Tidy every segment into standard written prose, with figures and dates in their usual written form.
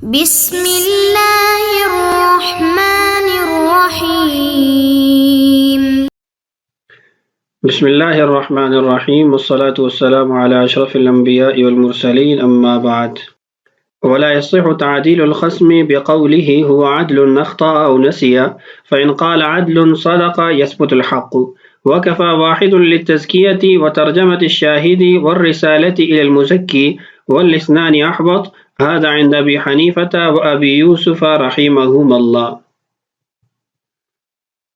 بسم اللہ الرحمن الرحیم بسم اللہ الرحمن الرحیم والصلاة والسلام على اشرف الانبیاء والمرسلین اما بعد ولا يصح تعديل الخصم بقوله هو عدل أخطأ أو نسي فإن قال عدل صدق يثبت الحق وكفى واحد للتزكية وترجمة الشاهد والرسالة إلى المزكي والاثنان أحبط هذا عند أبي حنيفة وأبي يوسف رحمهما الله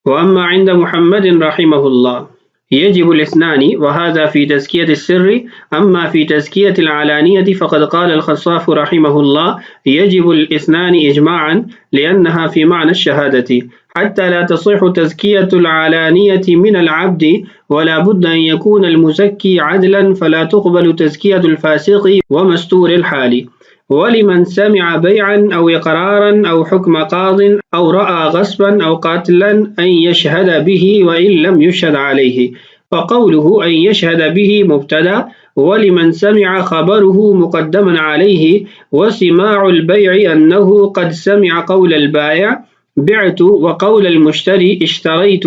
وأما عند محمد رحمه الله يجب الاثنان وهذا في تزكية السر أما في تزكية العلانية فقد قال الخصاف رحمه الله يجب الاثنان إجماعا لأنها في معنى الشهادة حتى لا تصح تزكية العلانية من العبد ولا بد أن يكون المزكي عدلا فلا تقبل تزكية الفاسق ومستور الحال ولمن سمع بيعا أو إقرارا أو حكم قاض أو رأى غصبا أو قتلا أن يشهد به وإن لم يشهد عليه فقوله أن يشهد به مبتدأ ولمن سمع خبره مقدما عليه وسماع البيع أنه قد سمع قول البائع بعت وقول المشتري اشتريت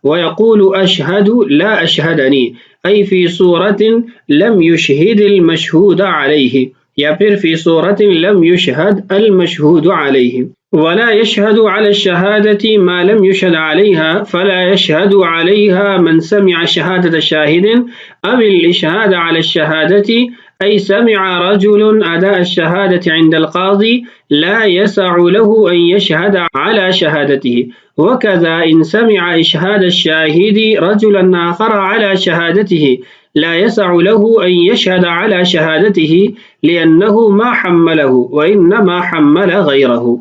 ويقول أشهد لا أشهدني أي في صورة لم يشهد المشهود عليه یا پھر فی صورت لم يشهد المشهود عليه ولا يشهد على الشهادة ما لم يشهد عليها فلا يشهد عليها من سمع شهادة شاهد أو الإشهاد على الشهادة أي سمع رجل أداء الشهادة عند القاضي لا يسع له أن يشهد على شهادته وكذا إن سمع إشهاد الشاهد رجلا آخر على شهادته لا يسع له أن يشهد على شهادته لأنه ما حمله وإنما حمل غيره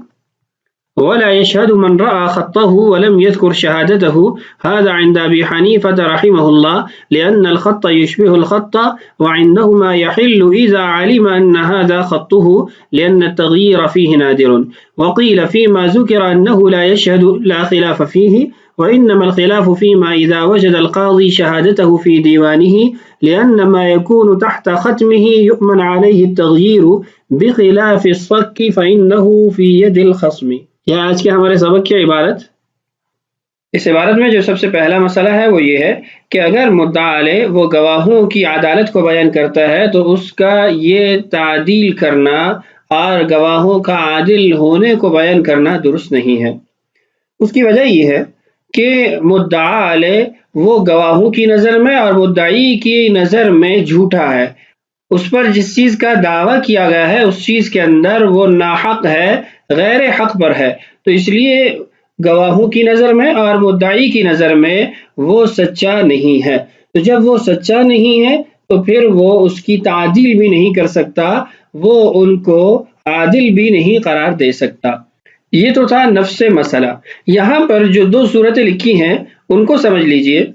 ولا يشهد من رأى خطه ولم يذكر شهادته هذا عند أبي حنيفة رحمه الله لأن الخط يشبه الخط وعندهما يحل إذا علم أن هذا خطه لأن التغيير فيه نادر وقيل فيما ذكر أنه لا يشهد لا خلاف فيه وإنما الخلاف فيما إذا وجد القاضي شهادته في ديوانه لأن ما يكون تحت ختمه يؤمن عليه التغيير بخلاف الصك فإنه في يد الخصم. یہ آج کے ہمارے سبق کی عبارت. اس عبارت میں جو سب سے پہلا مسئلہ ہے وہ یہ ہے کہ اگر مدعا علیہ وہ گواہوں کی عدالت کو بیان کرتا ہے تو اس کا یہ تعدیل کرنا اور گواہوں کا عادل ہونے کو بیان کرنا درست نہیں ہے. اس کی وجہ یہ ہے کہ مدعا علیہ وہ گواہوں کی نظر میں اور مدعی کی نظر میں جھوٹا ہے. اس پر جس چیز کا دعویٰ کیا گیا ہے اس چیز کے اندر وہ ناحق ہے، غیر حق پر ہے، تو اس لیے گواہوں کی نظر میں اور مدعی کی نظر میں وہ سچا نہیں ہے. تو جب وہ سچا نہیں ہے تو پھر وہ اس کی تعدیل بھی نہیں کر سکتا، وہ ان کو عادل بھی نہیں قرار دے سکتا. یہ تو تھا نفس مسئلہ. یہاں پر جو دو صورتیں لکھی ہیں ان کو سمجھ لیجئے.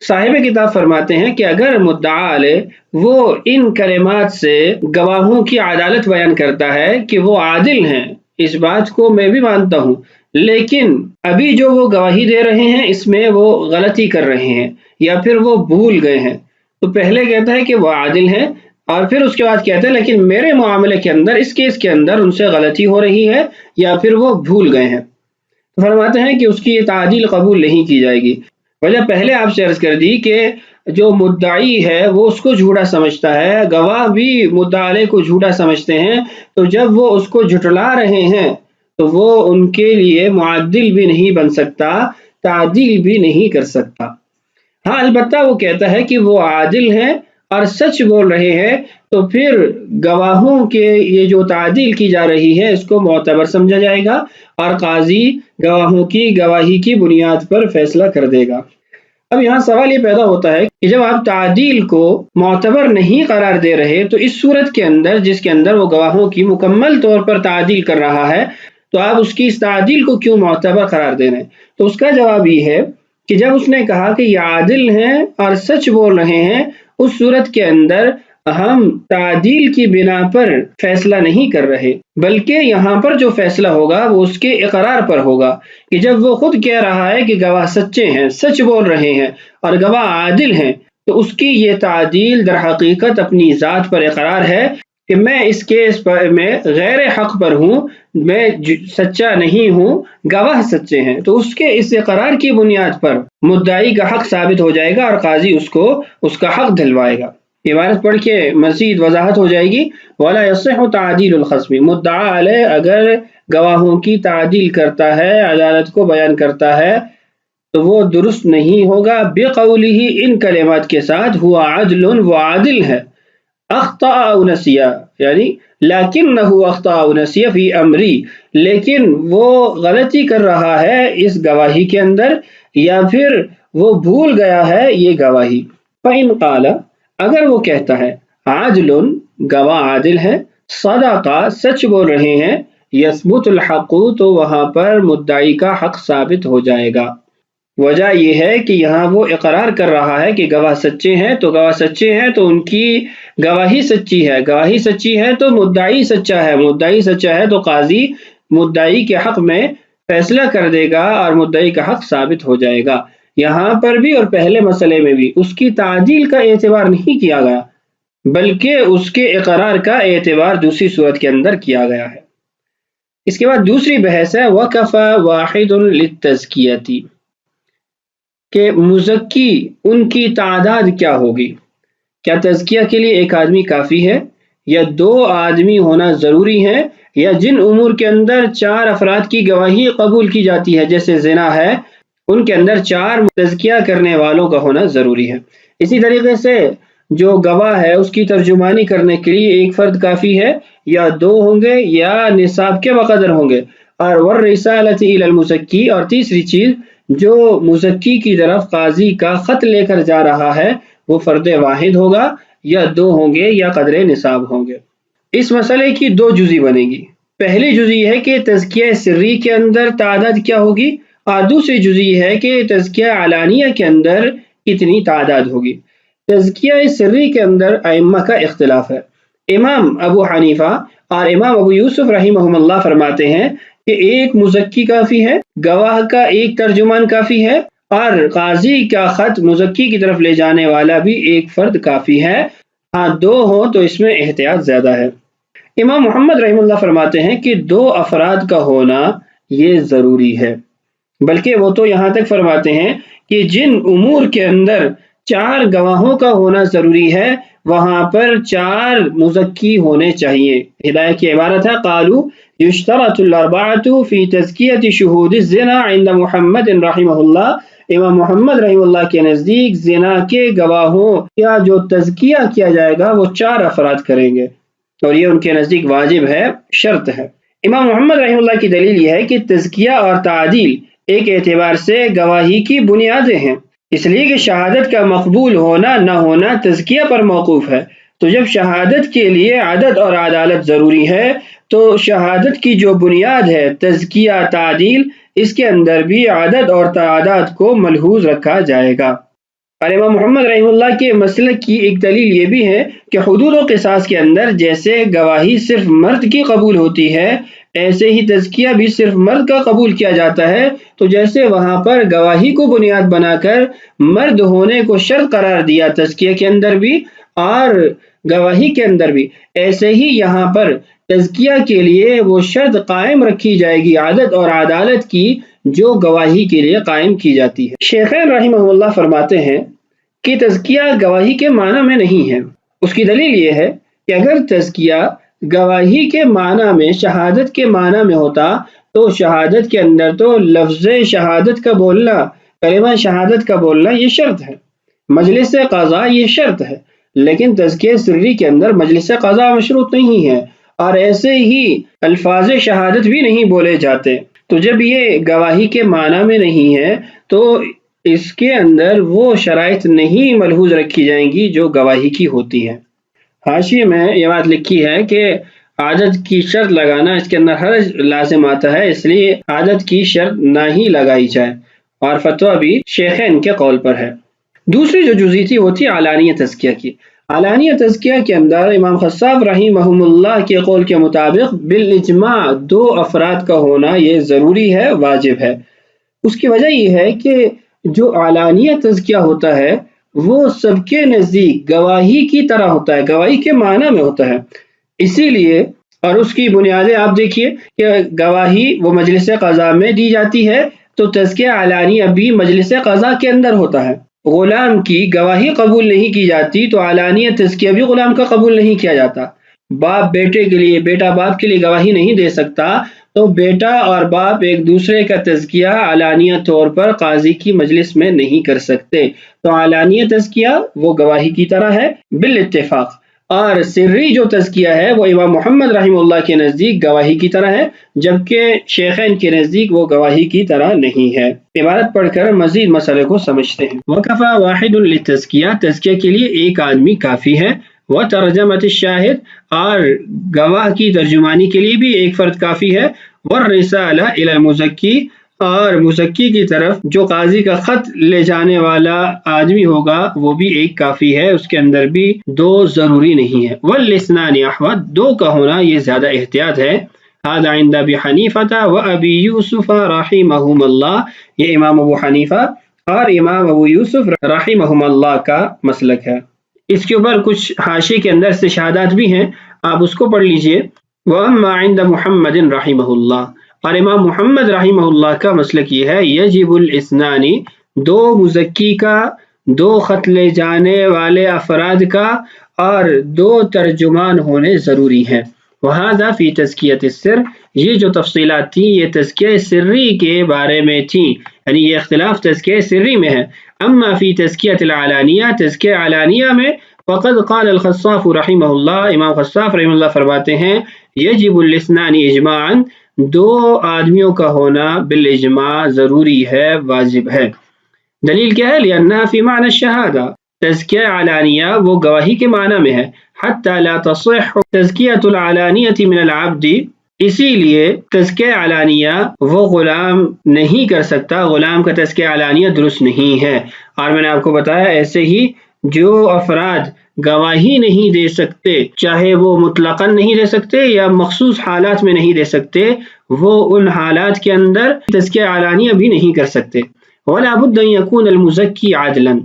صاحب کتاب فرماتے ہیں کہ اگر مدعا علیہ وہ ان کلمات سے گواہوں کی عدالت بیان کرتا ہے کہ وہ عادل ہیں، اس بات کو میں بھی مانتا ہوں، لیکن ابھی جو وہ گواہی دے رہے ہیں اس میں وہ غلطی کر رہے ہیں یا پھر وہ بھول گئے ہیں، تو پہلے کہتا ہے کہ وہ عادل ہیں اور پھر اس کے بعد کہتا ہے لیکن میرے معاملے کے اندر اس کیس کے اندر ان سے غلطی ہو رہی ہے یا پھر وہ بھول گئے ہیں. فرماتے ہیں کہ اس کی یہ تعدیل قبول نہیں کی جائے گی. وجہ پہلے آپ سے عرض کر دی کہ جو مدعی ہے وہ اس کو جھوٹا سمجھتا ہے، گواہ بھی مدعا علیہ کو جھوٹا سمجھتے ہیں، تو جب وہ اس کو جھٹلا رہے ہیں تو وہ ان کے لیے معدل بھی نہیں بن سکتا، تعدیل بھی نہیں کر سکتا. ہاں البتہ وہ کہتا ہے کہ وہ عادل ہیں اور سچ بول رہے ہیں تو پھر گواہوں کے یہ جو تعدیل کی جا رہی ہے اس کو معتبر سمجھا جائے گا اور قاضی گواہوں کی گواہی کی بنیاد پر فیصلہ کر دے گا. اب یہاں سوال یہ پیدا ہوتا ہے کہ جب آپ تعدیل کو معتبر نہیں قرار دے رہے تو اس صورت کے اندر جس کے اندر وہ گواہوں کی مکمل طور پر تعدیل کر رہا ہے تو آپ اس کی اس تعدیل کو کیوں معتبر قرار دے رہے ہیں؟ تو اس کا جواب یہ ہے کہ جب اس نے کہا کہ یہ عادل ہیں اور سچ بول رہے ہیں، اس صورت کے اندر ہم تعدیل کی بنا پر فیصلہ نہیں کر رہے، بلکہ یہاں پر جو فیصلہ ہوگا وہ اس کے اقرار پر ہوگا کہ جب وہ خود کہہ رہا ہے کہ گواہ سچے ہیں، سچ بول رہے ہیں اور گواہ عادل ہیں، تو اس کی یہ تعدیل در حقیقت اپنی ذات پر اقرار ہے کہ میں اس کیس پر میں غیر حق پر ہوں، میں سچا نہیں ہوں، گواہ سچے ہیں، تو اس کے اس اقرار کی بنیاد پر مدعی کا حق ثابت ہو جائے گا اور قاضی اس کو اس کا حق دلوائے گا۔ عبارت پڑھ کے مزید وضاحت ہو جائے گی۔ وَلَا يَصِحُ تَعْدِيلُ الْخَصْمِ، مدعا علیہ اگر گواہوں کی تعدیل کرتا ہے، عدالت کو بیان کرتا ہے، تو وہ درست نہیں ہوگا بِقَوْلِهِ، ان کلمات کے ساتھ، ہوا عدل، وہ عادل ہے، اخطأ او نسیہ، یعنی لیکنہ اخطأ او نسیہ فی امری، لیکن وہ غلطی کر رہا ہے اس گواہی کے اندر، یا پھر وہ بھول گیا ہے یہ گواہی۔ فَإِنْ قَالَ، اگر وہ کہتا ہے عادل، گواہ عادل ہے، صدق، سچ بول رہے ہیں، یثبت الحق، تو وہاں پر مدعی کا حق ثابت ہو جائے گا۔ وجہ یہ ہے کہ یہاں وہ اقرار کر رہا ہے کہ گواہ سچے ہیں، تو گواہ سچے ہیں تو ان کی گواہی سچی ہے، گواہی سچی ہے تو مدعی سچا ہے، مدعی سچا ہے تو قاضی مدعی کے حق میں فیصلہ کر دے گا اور مدعی کا حق ثابت ہو جائے گا۔ یہاں پر بھی اور پہلے مسئلے میں بھی اس کی تعدیل کا اعتبار نہیں کیا گیا، بلکہ اس کے اقرار کا اعتبار دوسری صورت کے اندر کیا گیا ہے۔ اس کے بعد دوسری بحث ہے وَكَفَى وَاحِدٌ لِلتَّزْكِيَةِ، کہ مزکی ان کی تعداد کیا ہوگی؟ کیا تزکیہ کے لیے ایک آدمی کافی ہے یا دو آدمی ہونا ضروری ہے، یا جن امور کے اندر 4 افراد کی گواہی قبول کی جاتی ہے جیسے زنا ہے، ان کے اندر 4 تزکیہ کرنے والوں کا ہونا ضروری ہے۔ اسی طریقے سے جو گواہ ہے اس کی ترجمانی کرنے کے لیے ایک فرد کافی ہے، یا 2 ہوں گے، یا نصاب کے بقدر ہوں گے۔ اور والرسالۃ الی المزکی، اور تیسری چیز جو مزکی کی طرف قاضی کا خط لے کر جا رہا ہے وہ فرد واحد ہوگا، یا 2 ہوں گے، یا قدر نصاب ہوں گے۔ اس مسئلے کی 2 جزی بنے گی۔ پہلی جزی ہے کہ تزکیہ سری کے اندر تعداد کیا ہوگی، اور دوسری جزی ہے کہ تزکیہ علانیہ کے اندر کتنی تعداد ہوگی۔ تزکیہ سری کے اندر ائمہ کا اختلاف ہے۔ امام ابو حنیفہ اور امام ابو یوسف رحمہم اللہ فرماتے ہیں کہ ایک مزکی کافی ہے، گواہ کا ایک ترجمان کافی ہے، اور قاضی کا خط مزکی کی طرف لے جانے والا بھی ایک فرد کافی ہے۔ ہاں 2 ہوں تو اس میں احتیاط زیادہ ہے۔ امام محمد رحمہ اللہ فرماتے ہیں کہ 2 افراد کا ہونا یہ ضروری ہے، بلکہ وہ تو یہاں تک فرماتے ہیں کہ جن امور کے اندر 4 گواہوں کا ہونا ضروری ہے وہاں پر 4 مزکی ہونے چاہیے۔ ہدایت کی عبارت ہے قالوا یشترط الاربعۃ فی تزکیۃ شہود الزنا عند محمد رحمہ اللہ، امام محمد رحمہ اللہ کے نزدیک زنا کے گواہوں کا جو تزکیہ کیا جائے گا وہ 4 افراد کریں گے، اور یہ ان کے نزدیک واجب ہے، شرط ہے۔ امام محمد رحمہ اللہ کی دلیل یہ ہے کہ تزکیہ اور تعدیل ایک اعتبار سے گواہی کی بنیادیں ہیں، اس لیے کہ شہادت کا مقبول ہونا نہ ہونا تزکیہ پر موقوف ہے۔ تو جب شہادت کے لیے عدد اور عدالت ضروری ہے تو شہادت کی جو بنیاد ہے تزکیہ تعدیل، اس کے اندر بھی عدد اور تعداد کو ملحوظ رکھا جائے گا۔ اور امام محمد رحمہ اللہ کے مسلک کی ایک دلیل یہ بھی ہے کہ حدود و قصاص کے اندر جیسے گواہی صرف مرد کی قبول ہوتی ہے، ایسے ہی تزکیہ بھی صرف مرد کا قبول کیا جاتا ہے۔ تو جیسے وہاں پر گواہی کو بنیاد بنا کر مرد ہونے کو شرط قرار دیا تزکیہ کے اندر بھی اور گواہی کے اندر بھی، ایسے ہی یہاں پر تزکیہ کے لیے وہ شرط قائم رکھی جائے گی عدد اور عدالت کی جو گواہی کے لیے قائم کی جاتی ہے۔ شیخین رحمہ اللہ فرماتے ہیں کہ تزکیہ گواہی کے معنی میں نہیں ہے۔ اس کی دلیل یہ ہے کہ اگر تزکیہ گواہی کے معنی میں، شہادت کے معنی میں ہوتا تو شہادت کے اندر تو لفظ شہادت کا بولنا، کلمہ شہادت کا بولنا یہ شرط ہے، مجلس قضا یہ شرط ہے، لیکن تزکیہ سری کے اندر مجلس قضا مشروط نہیں ہے، اور ایسے ہی الفاظ شہادت بھی نہیں بولے جاتے۔ تو جب یہ گواہی کے معنی میں نہیں ہے تو اس کے اندر وہ شرائط نہیں ملحوظ رکھی جائیں گی جو گواہی کی ہوتی ہیں۔ حاشیے میں یہ بات لکھی ہے کہ عدد کی شرط لگانا اس کے اندر حرج لازم آتا ہے، اس لیے عدد کی شرط نہ ہی لگائی جائے، اور فتویٰ بھی شیخین کے قول پر ہے۔ دوسری جو جزئی تھی وہ تھی علانیہ تزکیہ کی۔ علانیہ تزکیہ کے اندر امام خصاب رحمہم اللہ کے قول کے مطابق بالاجماع 2 افراد کا ہونا یہ ضروری ہے، واجب ہے۔ اس کی وجہ یہ ہے کہ جو علانیہ تزکیہ ہوتا ہے وہ سب کے نزدیک گواہی کی طرح ہوتا ہے، گواہی کے معنی میں ہوتا ہے۔ اسی لیے اور اس کی بنیادیں آپ دیکھیے کہ گواہی وہ مجلس قضا میں دی جاتی ہے، تو تزکیہ علانیہ بھی مجلس قضا کے اندر ہوتا ہے۔ غلام کی گواہی قبول نہیں کی جاتی تو علانیہ تزکیہ بھی غلام کا قبول نہیں کیا جاتا۔ باپ بیٹے کے لیے، بیٹا باپ کے لیے گواہی نہیں دے سکتا، تو بیٹا اور باپ ایک دوسرے کا تزکیہ علانیہ طور پر قاضی کی مجلس میں نہیں کر سکتے۔ تو علانیہ تزکیہ وہ گواہی کی طرح ہے بالاتفاق، اور سری جو تزکیہ ہے وہ امام محمد رحمہ اللہ کے نزدیک گواہی کی طرح ہے، جبکہ شیخین کے نزدیک وہ گواہی کی طرح نہیں ہے۔ عبارت پڑھ کر مزید مسئلے کو سمجھتے ہیں۔ وَكَفَى وَاحِدٌ لِلتَّزْكِيَةِ، تزکیہ کے لیے ایک آدمی کافی ہے۔ وَتَرْجَمَةِ الشَّاهِدِ، اور گواہ کی ترجمانی کے لیے بھی ایک فرد کافی ہے۔ وَالرِّسَالَةِ إِلَى الْمُزَكِّي، اور مزکی کی طرف جو قاضی کا خط لے جانے والا آدمی ہوگا وہ بھی ایک کافی ہے، اس کے اندر بھی دو ضروری نہیں ہے۔ وَالْإِثْنَانِ أَحْوَطُ، دو کا ہونا یہ زیادہ احتیاط ہے۔ هذا عند ابی حنیفہ وابی یوسف رحمہم اللہ، یہ امام ابو حنیفہ اور امام ابو یوسف رحمہم اللہ کا مسلک ہے۔ اس کے اوپر کچھ حاشیے کے اندر استشہادات بھی ہیں، آپ اس کو پڑھ لیجئے۔ وَأَمَّا عِنْدَ مُحَمَّدٍ رحمہ اللہ، اور امام محمد رحمہ اللہ کا مسلک یہ ہے، یجب الاثنان، دو مزکی کا، دو خط لے جانے والے افراد کا، اور دو ترجمان ہونے ضروری ہیں۔ وَهَذَا فِي تَزْكِيَةِ السِّرِّ، یہ جو تفصیلات تھیں یہ تزکیہ سری کے بارے میں تھیں، یعنی یہ اختلاف تزکیہ سری میں ہے۔ اما فی تزکیۃ العلانیہ، تزکیہ علانیہ میں، فقد قال الخصاف رحمہ اللہ، امام خصاف رحمہ اللہ فرماتے ہیں، یجب الاثنان اجماعا، دو آدمیوں کا ہونا بالاجماع ضروری ہے، واجب ہے۔ دلیل کیا ہے؟ لأنها فی معنی الشہادہ، تزکیہ علانیہ وہ گواہی کے معنی میں ہے۔ حتی لا تصح تزکیۃ العلانیۃ من العبد، اسی لیے تزکیہ علانیہ وہ غلام نہیں کر سکتا، غلام کا تزکیہ علانیہ درست نہیں ہے۔ اور میں نے آپ کو بتایا ایسے ہی جو افراد گواہی نہیں دے سکتے، چاہے وہ مطلقاً نہیں دے سکتے یا مخصوص حالات میں نہیں دے سکتے، وہ ان حالات کے اندر تزکیہ علانیہ بھی نہیں کر سکتے۔ وَلَا بُدَّ أَن يَكُونَ الْمُزَكِّي عَادِلًا،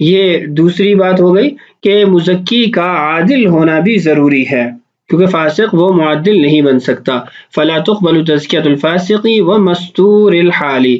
یہ دوسری بات ہو گئی کہ مزکی کا عادل ہونا بھی ضروری ہے، کیونکہ فاسق وہ معدل نہیں بن سکتا۔ فَلَا تُقْبَلُ تَزْكِيَةُ الْفَاسِقِ وَمَسْتُورِ الْحَالِ،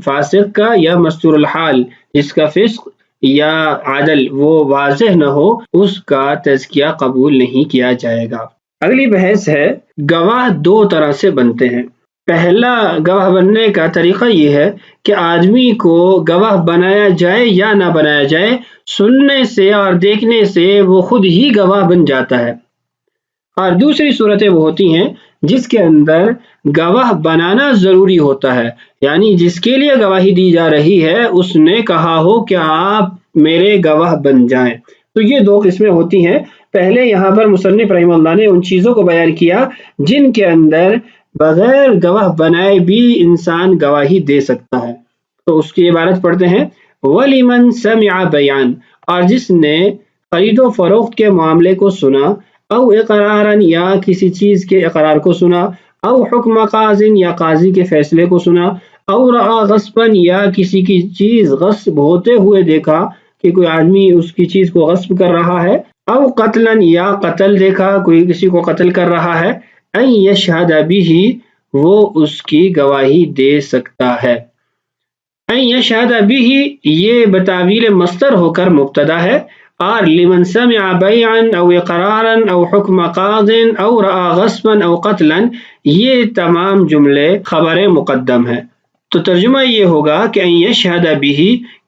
فاسق کا یا مستور الحال، جس کا فسق یا عدل وہ واضح نہ ہو، اس کا تزکیہ قبول نہیں کیا جائے گا۔ اگلی بحث ہے، گواہ دو طرح سے بنتے ہیں۔ پہلا گواہ بننے کا طریقہ یہ ہے کہ آدمی کو گواہ بنایا جائے یا نہ بنایا جائے، سننے سے اور دیکھنے سے وہ خود ہی گواہ بن جاتا ہے۔ اور دوسری صورتیں وہ ہوتی ہیں جس کے اندر گواہ بنانا ضروری ہوتا ہے، یعنی جس کے لیے گواہی دی جا رہی ہے اس نے کہا ہو کہ آپ میرے گواہ بن جائیں۔ تو یہ دو قسمیں ہوتی ہیں۔ پہلے یہاں پر مصنف رحمہ اللہ نے ان چیزوں کو بیان کیا جن کے اندر بغیر گواہ بنائے بھی انسان گواہی دے سکتا ہے، تو اس کی عبارت پڑھتے ہیں۔ وَلِمَنْ سَمِعَ بیان، اور جس نے خرید و فروخت کے معاملے کو سنا، او اقراراً یا کسی چیز کے اقرار کو سنا، او حکم قاضٍ یا قاضی کے فیصلے کو سنا، او رعا غصباً یا کسی کی چیز غصب ہوتے ہوئے دیکھا کہ کوئی آدمی اس کی چیز کو غصب کر رہا ہے، او قتلاً یا قتل دیکھا، کوئی کسی کو قتل کر رہا ہے، ان یشہد بہ، وہ اس کی گواہی دے سکتا ہے۔ ان یشہد بہ یہ بتاویل مصدر ہو کر مبتدا ہے، اور لمن سمع بیعا او اقرارا او حکم قاض او رعا غصبا او قتلا، یہ تمام جملے خبر مقدم ہے۔ تو ترجمہ یہ ہوگا کہ ان یشہد بہ،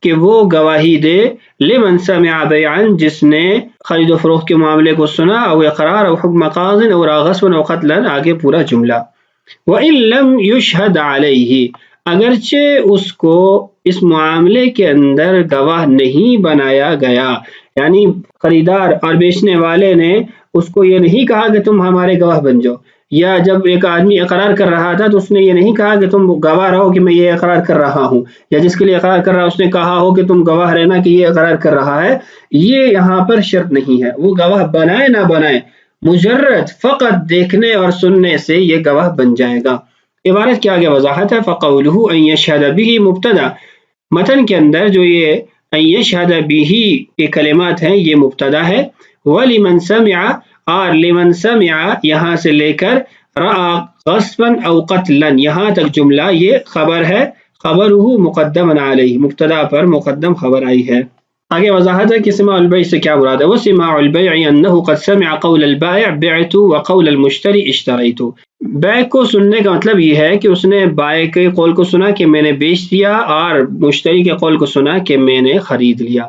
کہ وہ گواہی دے، لمن سمع بیعا، جس نے خرید و فروخت کے معاملے کو سنا، او اقرار او حکم قاض او رعا غصبا او قتلا، آگے پورا جملہ۔ وَإِن لَمْ يُشْهَدْ عَلَيْهِ، اگرچہ اس کو اس معاملے کے اندر گواہ نہیں بنایا گیا، یعنی خریدار اور بیچنے والے نے اس کو یہ نہیں کہا کہ تم ہمارے گواہ بن جاؤ، یا جب ایک آدمی اقرار کر رہا تھا تو اس نے یہ نہیں کہا کہ تم گواہ رہو کہ میں یہ اقرار کر رہا ہوں، یا جس کے لیے اقرار کر رہا اس نے کہا ہو کہ تم گواہ رہنا کہ یہ اقرار کر رہا ہے، یہ یہاں پر شرط نہیں ہے۔ وہ گواہ بنائے نہ بنائے، مجرد فقط دیکھنے اور سننے سے یہ گواہ بن جائے گا۔ عبارت کی آگے وضاحت ہے۔ فَقَوْلُهُ أَن يَشْهَدَ بِهِ مبتدا، متن کے اندر جو یہ أن يشهد به کے کلمات ہیں یہ مبتدا ہے۔ وَلِمَنْ سَمِعَ، اور لمن سمع یہاں سے لے کر رأى غصبا او قتلا یہاں تک جملہ یہ خبر ہے، خبرہ مقدم علیہ، مبتدا پر مقدم خبر آئی ہے۔ آگے وضاحت ہے کہ سماع البیع سے کیا مراد ہے۔ وسماع البیع انہ قد سمع قول البائع بعت وقول المشتری اشتریت۔ بیع کو سننے کا مطلب یہ ہے کہ اس نے بائع کے قول کو سنا کہ میں نے بیچ دیا، اور مشتری کے قول کو سنا کہ میں نے خرید لیا۔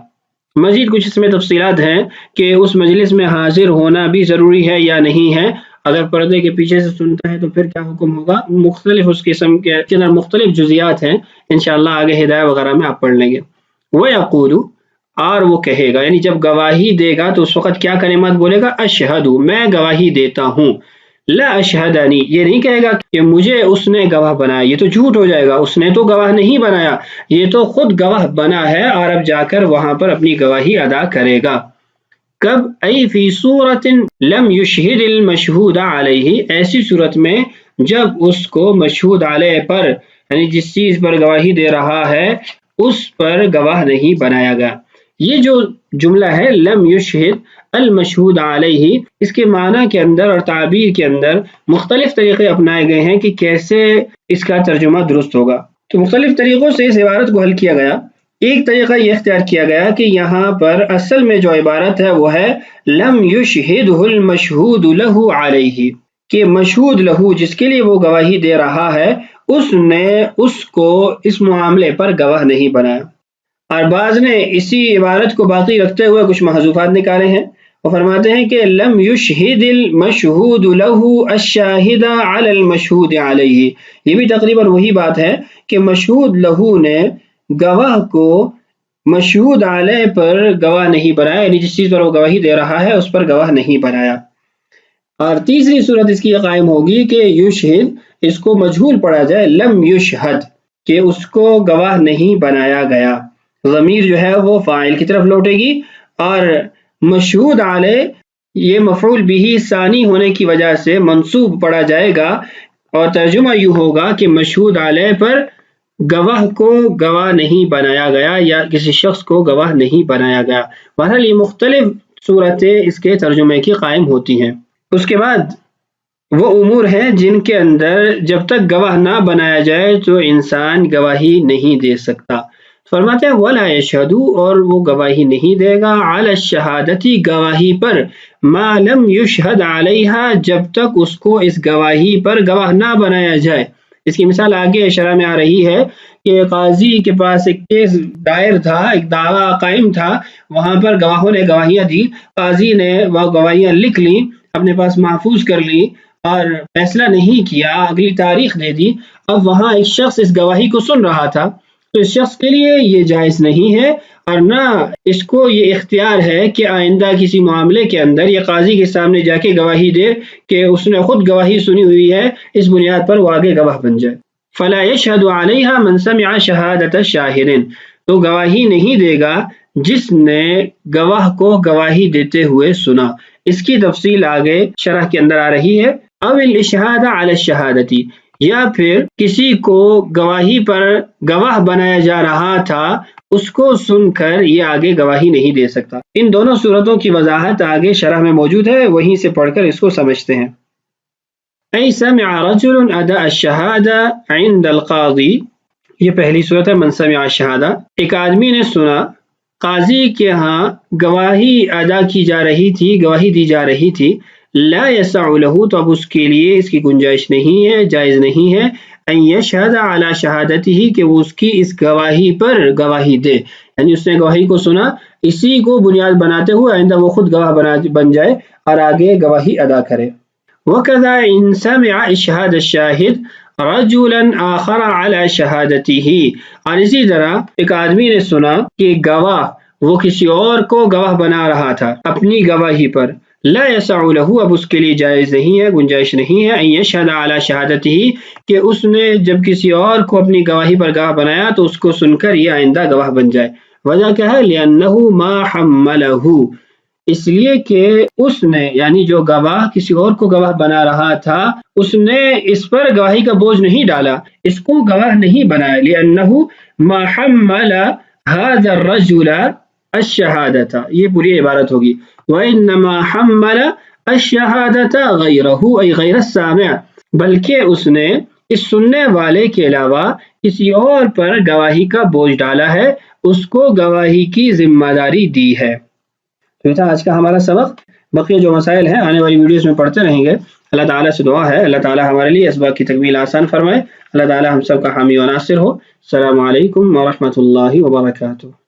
مزید کچھ اس میں تفصیلات ہیں کہ اس مجلس میں حاضر ہونا بھی ضروری ہے یا نہیں ہے، اگر پردے کے پیچھے سے سنتا ہے تو پھر کیا حکم ہوگا، مختلف اس قسم کے اندر مختلف جزیات ہیں، انشاءاللہ آگے ہدایہ وغیرہ میں آپ پڑھ لیں گے۔ وَيَقُولُ اور وہ کہے گا، یعنی جب گواہی دے گا تو اس وقت کیا کلمات بولے گا، اشہد میں گواہی دیتا ہوں، لا اشہدنی یہ نہیں کہے گا کہ مجھے اس نے گواہ بنایا، یہ تو جھوٹ ہو جائے گا، اس نے تو گواہ نہیں بنایا، یہ تو خود گواہ بنا ہے اور اب جا کر وہاں پر اپنی گواہی ادا کرے گا۔ کب ای فی صورت لم یشہد المشہود علیہ، ایسی صورت میں جب اس کو مشہود علیہ پر یعنی جس چیز پر گواہی دے رہا ہے اس پر گواہ نہیں بنایا گیا۔ یہ جو جملہ ہے لم یشہد المشہود علیہ، اس کے معنی کے اندر اور تعبیر کے اندر مختلف طریقے اپنائے گئے ہیں کہ کیسے اس کا ترجمہ درست ہوگا۔ تو مختلف طریقوں سے اس عبارت کو حل کیا گیا۔ ایک طریقہ یہ اختیار کیا گیا کہ یہاں پر اصل میں جو عبارت ہے وہ ہے لم یشہدہ المشہود لہ علیہ، کہ مشہود لہو جس کے لیے وہ گواہی دے رہا ہے اس نے اس کو اس معاملے پر گواہ نہیں بنایا۔ اور بعض نے اسی عبارت کو باقی رکھتے ہوئے کچھ محذوفات نکالے ہیں، وہ فرماتے ہیں کہ لم یشہد المشہود لہ الشاہد علی المشہود علیہ، یہ بھی تقریباً وہی بات ہے کہ مشہود لہو نے گواہ کو مشہود علیہ پر گواہ نہیں بنایا، یعنی جس چیز پر وہ گواہی دے رہا ہے اس پر گواہ نہیں بنایا۔ اور تیسری صورت اس کی قائم ہوگی کہ یشہد اس کو مجہول پڑھا جائے، لم یشہد کہ اس کو گواہ نہیں بنایا گیا، ضمیر جو ہے وہ فاعل کی طرف لوٹے گی، اور مشہود علیہ یہ مفعول بہ ثانی ہونے کی وجہ سے منصوب پڑھا جائے گا، اور ترجمہ یوں ہوگا کہ مشہود علیہ پر گواہ کو گواہ نہیں بنایا گیا یا کسی شخص کو گواہ نہیں بنایا گیا۔ بہرحال یہ مختلف صورتیں اس کے ترجمے کی قائم ہوتی ہیں۔ اس کے بعد وہ امور ہیں جن کے اندر جب تک گواہ نہ بنایا جائے تو انسان گواہی نہیں دے سکتا۔ فرماتے ہیں وَلَا يَشْهَدُ اور وہ گواہی نہیں دے گا عَلَى الشَّهَادَةِ گواہی پر مَا لَمْ يُشْهَدْ عَلَيْهَا جب تک اس کو اس گواہی پر گواہ نہ بنایا جائے۔ اس کی مثال آگے شرح میں آ رہی ہے کہ قاضی کے پاس ایک کیس دائر تھا، ایک دعویٰ قائم تھا، وہاں پر گواہوں نے گواہیاں دی، قاضی نے وہ گواہیاں لکھ لیں، اپنے پاس محفوظ کر لی اور فیصلہ نہیں کیا، اگلی تاریخ دے دی۔ اب وہاں ایک شخص اس گواہی کو سن رہا تھا، تو اس شخص کے لیے یہ جائز نہیں ہے، اور نہ اس کو یہ اختیار ہے کہ آئندہ کسی معاملے کے اندر یہ قاضی کے سامنے جا کے گواہی دے کہ اس نے خود گواہی سنی ہوئی ہے، اس بنیاد پر وہ آگے گواہ بن جائے۔ فَلَا يَشْهَدُ عَلَيْهَا مَنْ سَمِعَ شَهَادَةَ شَاهِدٍ تو گواہی نہیں دے گا جس نے گواہ کو گواہی دیتے ہوئے سنا۔ اس کی تفصیل آگے شرح کے اندر آ رہی ہے۔ أَوِ الْإِشْهَادَ عَلَى الشَّهَادَةِ یا پھر کسی کو گواہی پر گواہ بنایا جا رہا تھا، اس کو سن کر یہ آگے گواہی نہیں دے سکتا۔ ان دونوں صورتوں کی وضاحت آگے شرح میں موجود ہے، وہیں سے پڑھ کر اس کو سمجھتے ہیں۔ اَيْ سَمِعَ رَجُلٌ أَدَاءَ الشَّهَادَةِ عِنْدَ الْقَاضِي یہ پہلی صورت ہے من سمع الشہادہ۔ ایک آدمی نے سنا قاضی کے ہاں گواہی ادا کی جا رہی تھی، گواہی دی جا رہی تھی، لا یسع لہ تو اب اس کے لیے اس کی گنجائش نہیں ہے، جائز نہیں ہے، ان یشہد علی شہادتہ کہ وہ اس کی اس گواہی پر گواہی دے، یعنی اس نے گواہی کو سنا، اسی کو بنیاد بناتے ہوئے آئندہ وہ خود گواہ بن جائے اور آگے گواہی ادا کرے۔ وکذا ان سمع اشہاد الشاہد رجلا آخر علی شہادتہ اور اسی طرح ایک آدمی نے سنا کہ گواہ وہ کسی اور کو گواہ بنا رہا تھا اپنی گواہی پر، لا یسع لہ اب اس کے لیے جائز نہیں ہے، گنجائش نہیں ہے، ان یشہد علی شہادتہ کہ اس نے جب کسی اور کو اپنی گواہی پر گواہ بنایا تو اس کو سن کر یہ آئندہ گواہ بن جائے۔ وجہ کیا ہے؟ لأنہ ما حملہ اس لیے کہ اس نے یعنی جو گواہ کسی اور کو گواہ بنا رہا تھا اس نے اس پر گواہی کا بوجھ نہیں ڈالا، اس کو گواہ نہیں بنایا۔ لأنہ ما حمل هذا الرجل الشہادۃ یہ پوری عبارت ہوگی۔ وَإِنَّمَا حَمَّلَ الشہادۃ غیرہ ای غیر السامع، بلکہ اس نے اس سننے والے کے علاوہ کسی اور پر گواہی کا بوجھ ڈالا ہے، اس کو گواہی کی ذمہ داری دی ہے۔ تو یہ تھا آج کا ہمارا سبق۔ بقیہ جو مسائل ہیں آنے والی ویڈیوز میں پڑھتے رہیں گے۔ اللہ تعالیٰ سے دعا ہے اللہ تعالیٰ ہمارے لیے اسباق کی تکمیل آسان فرمائے۔ اللہ تعالیٰ ہم سب کا حامی و ناصر ہو۔ السلام علیکم ورحمۃ اللہ وبرکاتہ۔